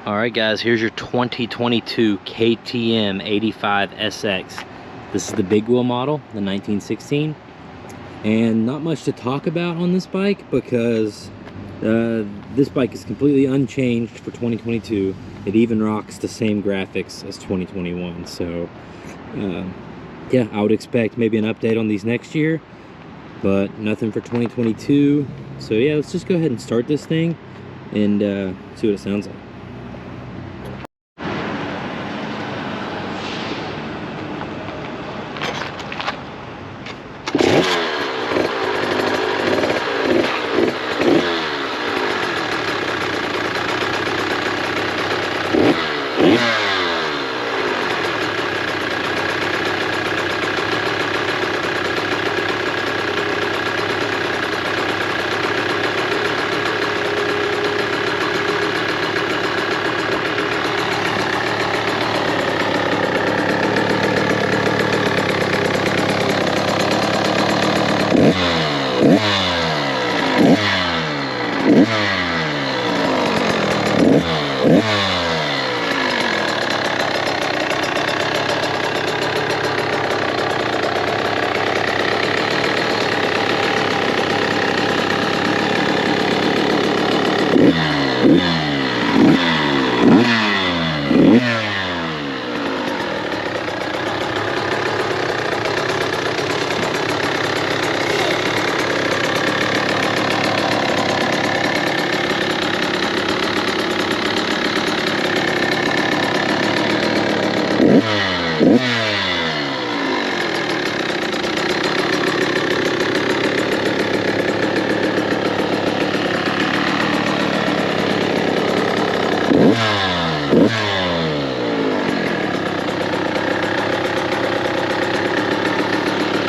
Alright guys, here's your 2022 KTM 85 SX. This is the big wheel model, the 1916. And not much to talk about on this bike because this bike is completely unchanged for 2022. It even rocks the same graphics as 2021. So yeah, I would expect maybe an update on these next year, but nothing for 2022. So yeah, let's just go ahead and start this thing and see what it sounds like.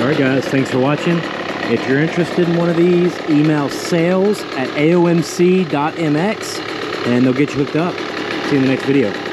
Alright guys, thanks for watching. If you're interested in one of these, email sales@aomc.mx and they'll get you hooked up. See you in the next video.